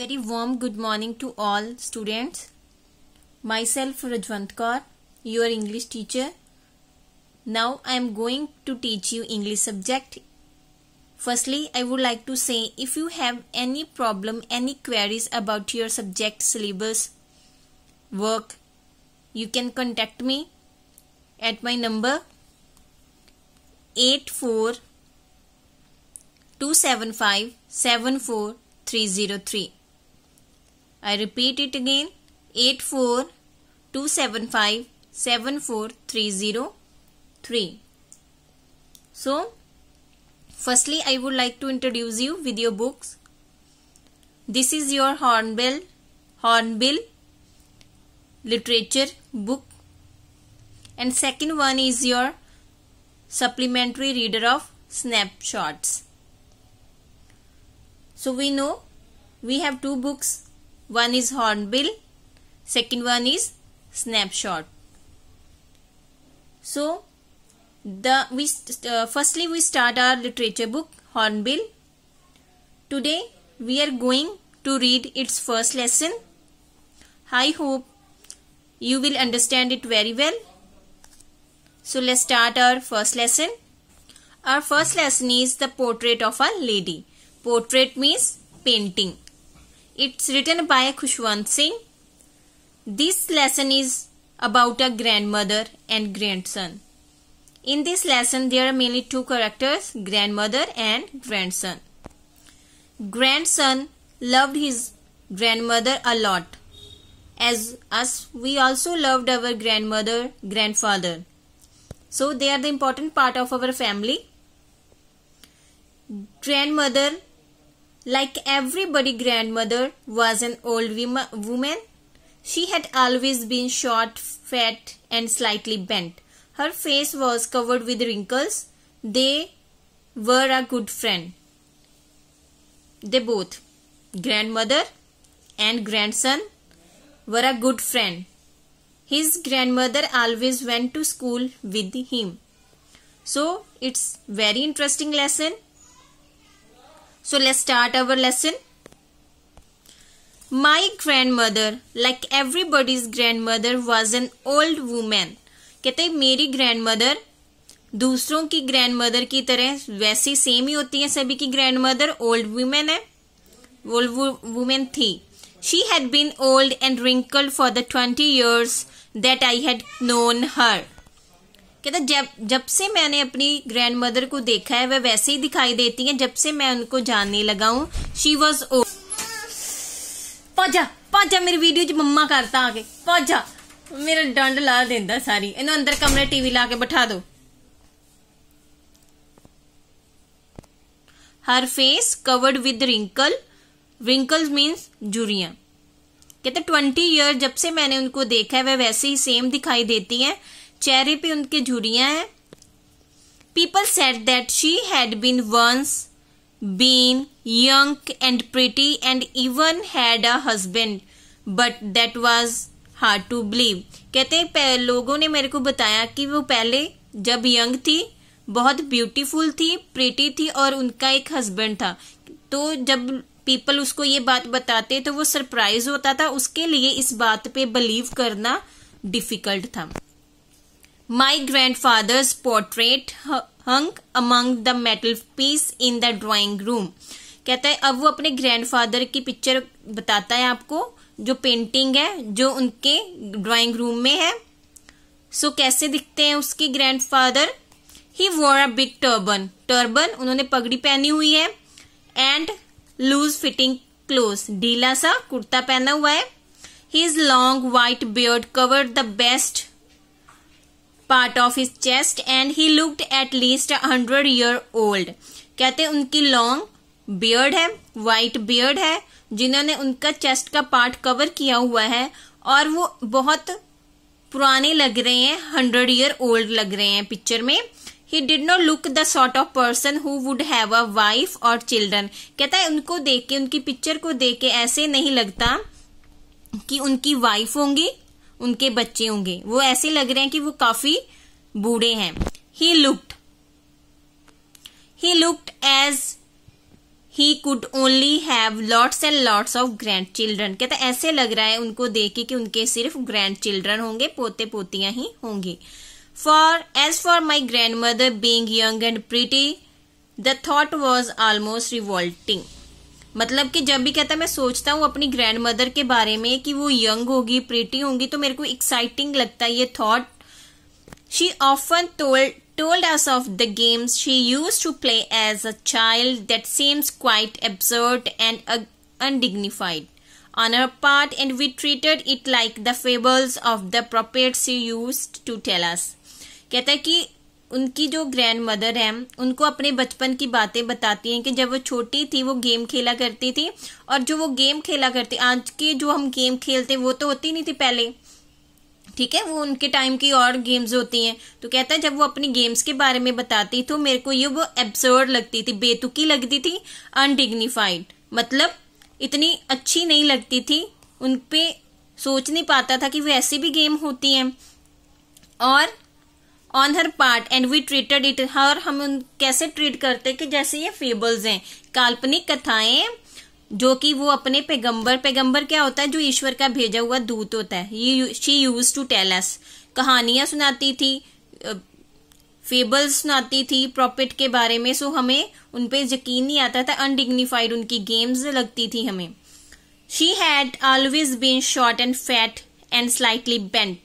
Very warm good morning to all students. Myself Rajwant Kaur, your English teacher. Now I am going to teach you English subject. Firstly, I would like to say if you have any problem, any queries about your subject syllabus, work, you can contact me at my number 8427574303. I repeat it again, 8427574303. So, firstly, I would like to introduce you with your books. This is your Hornbill literature book, and second one is your supplementary reader of snapshots. So we know we have two books. One is Hornbill, second one is Snapshot. So firstly we start our literature book Hornbill. Today we are going to read its first lesson. I hope you will understand it very well. So let's start our first lesson. Our first lesson is the portrait of a lady. Portrait means painting. It's written by Khushwant Singh. This lesson is about a grandmother and grandson. In this lesson, there are mainly two characters, grandmother and grandson. Grandson loved his grandmother a lot. As us, we also loved our grandmother, grandfather. So they are the important part of our family. Grandmother, like everybody, grandmother was an old woman. She had always been short, fat and slightly bent. Her face was covered with wrinkles. They were a good friend. They both, grandmother and grandson, were a good friend. His grandmother always went to school with him. So it's very interesting lesson. So let's start our lesson. My grandmother, like everybody's grandmother, was an old woman. कहते हैं मेरी grandmother दूसरों की grandmother की तरह वैसी same ही होती है. सभी की ग्रैंडमदर ओल्ड वुमेन है, ओल्ड वुमेन थी. She had been old and wrinkled for the 20 years that I had known her. कहता जब से मैंने अपनी ग्रैंडमदर को देखा है वह वैसे ही दिखाई देती हैं जब से मैं उनको जानने लगा हूं. She was old. पाजा मेरी वीडियो च मम्मा करता आके पाजा मेरा डंड ला देंदा सारी. इन्हों अंदर कमरे टीवी ला के बैठा दो. Her face covered with wrinkle. Wrinkles means झुर्रियां. कहते 20 ईयर जब से मैंने उनको देखा है वह वैसे ही सेम दिखाई देती हैं. चेहरे पे उनके झुर्रियां हैं. People said that she had been once been young and pretty and even had a husband, but that was hard to believe. कहते लोगों ने मेरे को बताया कि वो पहले जब यंग थी बहुत ब्यूटीफुल थी, प्रिटी थी और उनका एक हस्बैंड था. तो जब पीपल उसको ये बात बताते तो वो सरप्राइज होता था. उसके लिए इस बात पे बिलीव करना डिफिकल्ट था. My grandfather's portrait hung among the mantelpiece in the drawing room. कहता है अब वो अपने ग्रैंडफादर की पिक्चर बताता है आपको, जो पेंटिंग है जो उनके ड्राइंग रूम में है. सो कैसे दिखते हैं उसके grandfather? He wore a big turban. Turban उन्होंने पगड़ी पहनी हुई है. And loose fitting clothes. ढीला सा कुर्ता पहना हुआ है. His long white beard covered the best part of his chest and he looked at least 100 year old. कहते उनकी लॉन्ग बियर्ड है, वाइट बियर्ड है, जिन्होंने उनका चेस्ट का पार्ट कवर किया हुआ है और वो बहुत पुराने लग रहे हैं, 100 year old लग रहे हैं पिक्चर में. He did not look the sort of person who would have a wife or children. कहता है उनको देख के, उनकी पिक्चर को देख के ऐसे नहीं लगता कि उनकी वाइफ होंगी, उनके बच्चे होंगे. वो ऐसे लग रहे हैं कि वो काफी बूढ़े हैं. He looked as he could only have lots and lots of grand children. कहता ऐसे लग रहा है उनको देख के कि उनके सिर्फ ग्रैंड चिल्ड्रन होंगे, पोते पोतियां ही होंगी। As for my grandmother being young and pretty, the thought was almost revolting। मतलब कि जब भी कहता मैं सोचता हूँ अपनी ग्रैंड मदर के बारे में कि वो यंग होगी, प्रीटी होंगी, तो मेरे को एक्साइटिंग लगता है ये thought. She often told us of the games she used to play as a child that seems quite absurd and undignified on her part, and we treated it like the fables of the prophets she used to tell us। कहता है कि उनकी जो grand mother है उनको अपने बचपन की बातें बताती हैं कि जब वो छोटी थी वो गेम खेला करती थी, और जो वो गेम खेला करती, आज के जो हम गेम खेलते वो तो होती नहीं थी पहले, ठीक है, वो उनके टाइम की और गेम्स होती हैं। तो कहता है जब वो अपनी गेम्स के बारे में बताती तो मेरे को ये वो एब्सर्ड लगती थी, बेतुकी लगती थी, अनडिग्निफाइड मतलब इतनी अच्छी नहीं लगती थी, उन पे सोच नहीं पाता था कि वो ऐसी भी गेम होती हैं। और on her part and we treated it, और हम उन कैसे ट्रीट करते कि जैसे ये फेबल्स हैं, काल्पनिक कथाएं जो कि वो अपने पैगंबर क्या होता है, जो ईश्वर का भेजा हुआ दूत होता है, ये she used to tell us, कहानियां सुनाती थी, फेबल्स सुनाती थी प्रॉफिट के बारे में। सो हमें उन पे यकीन नहीं आता था, अनडिग्निफाइड उनकी गेम्स लगती थी हमें। She had always been short and fat and slightly bent.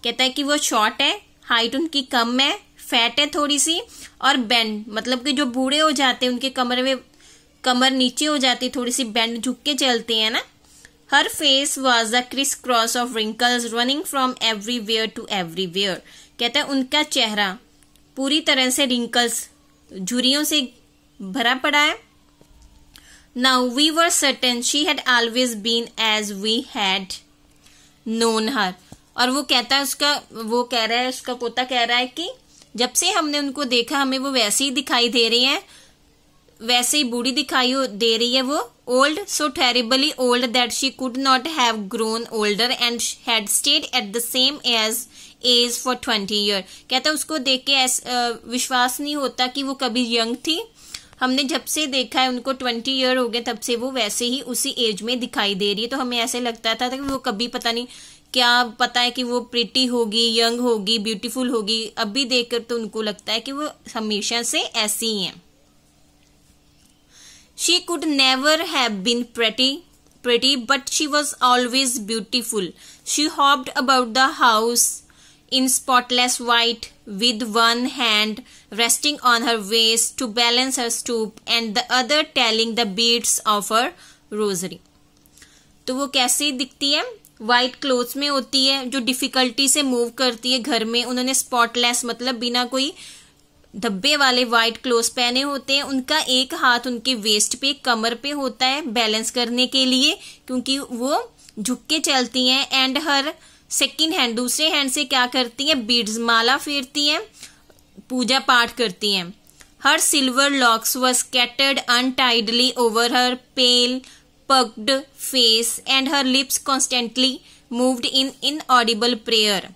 कहता है कि वो शॉर्ट है, हाइट उनकी कम है, फैट है थोड़ी सी, और बेंड मतलब कि जो बूढ़े हो जाते हैं उनके कमर नीचे हो जाती, थोड़ी सी बेंड, झुक के चलते हैं ना। Her face was a criss cross of wrinkles running from everywhere to everywhere. कहता है उनका चेहरा पूरी तरह से रिंकल्स, झुर्रियों से भरा पड़ा है। Now we were certain she had always been as we had known her. और वो कहता है उसका पोता कह रहा है कि जब से हमने उनको देखा हमें वो वैसे ही दिखाई दे रही है, वैसे ही बूढ़ी दिखाई दे रही है वो। Old, so terribly old that she could not have grown older and had stayed at the same age for 20 year. कहता है उसको देख के विश्वास नहीं होता कि वो कभी यंग थी, हमने जब से देखा है उनको 20 ईयर हो गए, तब से वो वैसे ही उसी एज में दिखाई दे रही है। तो हमें ऐसे लगता था कि वो कभी पता नहीं क्या पता है कि वो प्रिटी होगी, यंग होगी, ब्यूटीफुल होगी। अभी देखकर तो उनको लगता है कि वो हमेशा से ऐसी ही हैं। She could never have been pretty, but she was always beautiful. She hopped about the house in spotless white, with one hand resting on her waist to balance her stoop, and the other telling the beads of her rosary. तो वो कैसी दिखती है? White clothes में होती है, जो difficulty से मूव करती है घर में। उन्होंने स्पॉटलेस मतलब बिना कोई धब्बे वाले व्हाइट क्लोथ्स पहने होते हैं। उनका एक हाथ उनके वेस्ट पे, कमर पे होता है बैलेंस करने के लिए, क्योंकि वो झुक के चलती हैं। एंड हर सेकेंड हैंड, दूसरे हैंड से क्या करती हैं, बीड्स, माला फेरती हैं, पूजा पाठ करती हैं। Her silver locks were scattered untidily over her pale puckered face and her lips constantly moved in inaudible prayer.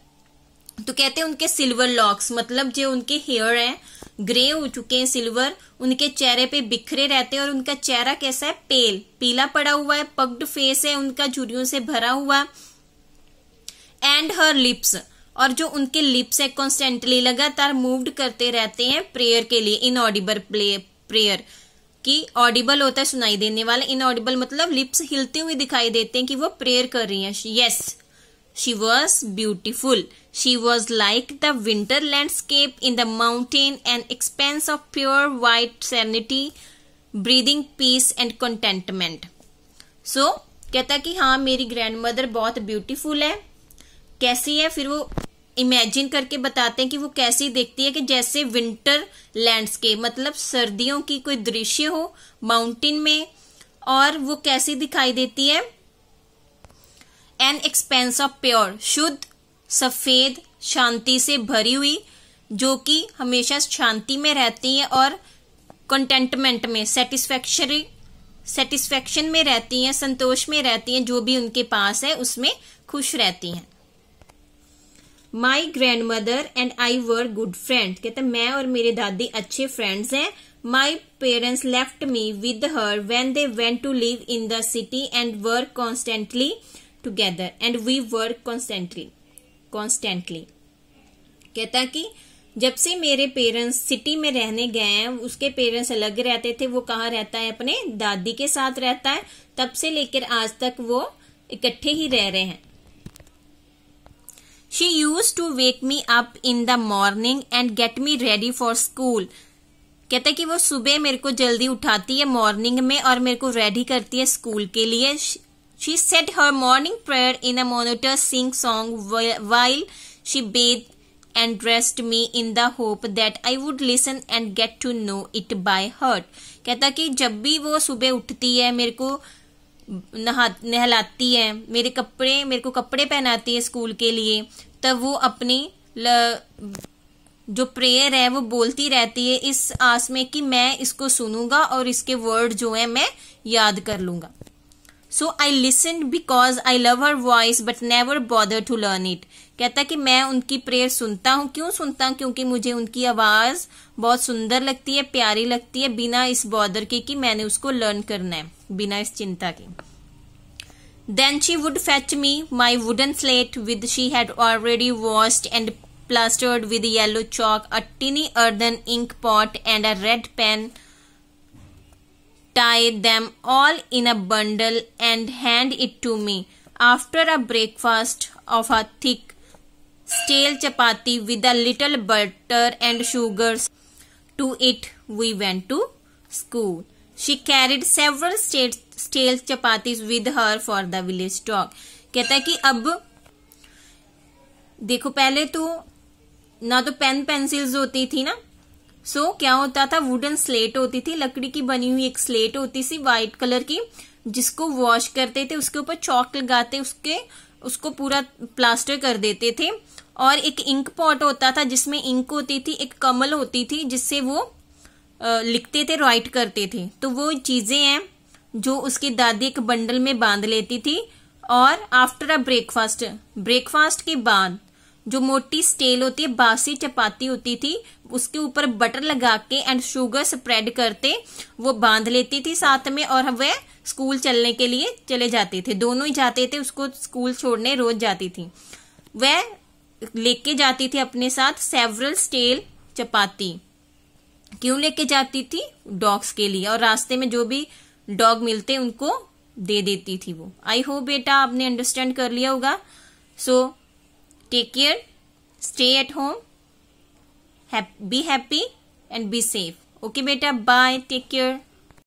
तो कहते हैं उनके सिल्वर लॉक्स मतलब जो उनके हेयर हैं ग्रे हो चुके हैं, सिल्वर, उनके चेहरे पे बिखरे रहते हैं, और उनका चेहरा कैसा है, पेल, पीला पड़ा हुआ है। पग्ड फेस है उनका, झुर्रियों से भरा हुआ। एंड हर लिप्स, और जो उनके लिप्स है कॉन्स्टेंटली लगातार मूव्ड करते रहते हैं प्रेयर के लिए। इनऑडिबल प्रेयर की ऑडिबल होता है सुनाई देने वाला, इनऑडिबल मतलब लिप्स हिलते हुए दिखाई देते हैं कि वो प्रेयर कर रही हैं। Yes, she was beautiful. She was like the winter landscape in the mountain, an expanse of pure white serenity, breathing peace and contentment. So कहता कि हाँ मेरी ग्रैंड मदर बहुत ब्यूटीफुल है। कैसी है, फिर वो इमेजिन करके बताते हैं कि वो कैसी दिखती है, कि जैसे विंटर लैंडस्केप मतलब सर्दियों की कोई दृश्य हो माउंटेन में। और वो कैसी दिखाई देती है, एन एक्सपेंस ऑफ प्योर, शुद्ध, सफेद, शांति से भरी हुई, जो कि हमेशा शांति में रहती है, और कंटेंटमेंट में, सेटिस्फेक्शन में रहती हैं, संतोष में रहती हैं, जो भी उनके पास है उसमें खुश रहती हैं। My grandmother and I were good friend. कहते मैं और मेरी दादी अच्छे फ्रेंड्स हैं। My parents left me with her when they went to live in the city and work constantly together and we work constantly. कहता कि जब से मेरे पेरेंट्स सिटी में रहने गए हैं, उसके पेरेंट्स अलग रहते थे, वो कहाँ रहता है, अपने दादी के साथ रहता है, तब से लेकर आज तक वो इकट्ठे ही रह रहे हैं। She used to wake me up in the morning and get me ready for school। कहता है कि वो सुबह मेरे को जल्दी उठाती है मॉर्निंग में और मेरे को रेडी करती है स्कूल के लिए। She said her morning prayer in a monotonous sing song while she bathed and dressed me in the hope that I would listen and get to know it by heart। कहता कि जब भी वो सुबह उठती है, मेरे को नहलाती है, मेरे को कपड़े पहनाती है स्कूल के लिए, तब वो अपनी जो प्रेयर है वो बोलती रहती है इस आस में कि मैं इसको सुनूंगा और इसके वर्ड जो है मैं याद कर लूंगा। So I listen because I love her voice but never bother to learn it. कहता कि मैं उनकी प्रेयर सुनता हूँ। क्यों सुनता हूँ? क्योंकि मुझे उनकी आवाज बहुत सुंदर लगती है, प्यारी लगती है, बिना इस बॉदर के कि मैंने उसको लर्न करना है, बिना इस चिंता के। Then she would fetch me my wooden slate which she had already washed and plastered with yellow chalk, a tiny earthen ink pot and a red pen, tie them all in a bundle and hand it to me. After a breakfast of a thick, stale chapati with a little butter and sugar to it, we went to school. She carried several stale chapatis with her for the village talk। कहता है कि अब देखो, पहले तो ना तो pen pencils होती थी ना, सो क्या होता था, वुडन स्लेट होती थी, लकड़ी की बनी हुई एक स्लेट होती थी व्हाइट कलर की, जिसको वॉश करते थे, उसके ऊपर चौक लगाते उसको पूरा प्लास्टर कर देते थे। और एक इंक पॉट होता था जिसमें इंक होती थी, एक कमल होती थी जिससे वो लिखते थे, राइट करते थे। तो वो चीजें हैं जो उसकी दादी एक बंडल में बांध लेती थी। और आफ्टर अ ब्रेकफास्ट के बाद जो मोटी स्टेल होती है, बासी चपाती होती थी, उसके ऊपर बटर लगा के एंड शुगर स्प्रेड करते वो बांध लेती थी साथ में, और वह स्कूल चलने के लिए चले जाते थे। दोनों ही जाते थे, उसको स्कूल छोड़ने रोज जाती थी। वह लेके जाती थी अपने साथ सेवरल स्टेल चपाती। क्यों लेके जाती थी? डॉग्स के लिए, और रास्ते में जो भी डॉग मिलते उनको दे देती थी वो। आई होप बेटा आपने अंडरस्टैंड कर लिया होगा। So take care, stay at home, be happy and be safe. Okay बेटा, बाय, टेक केयर।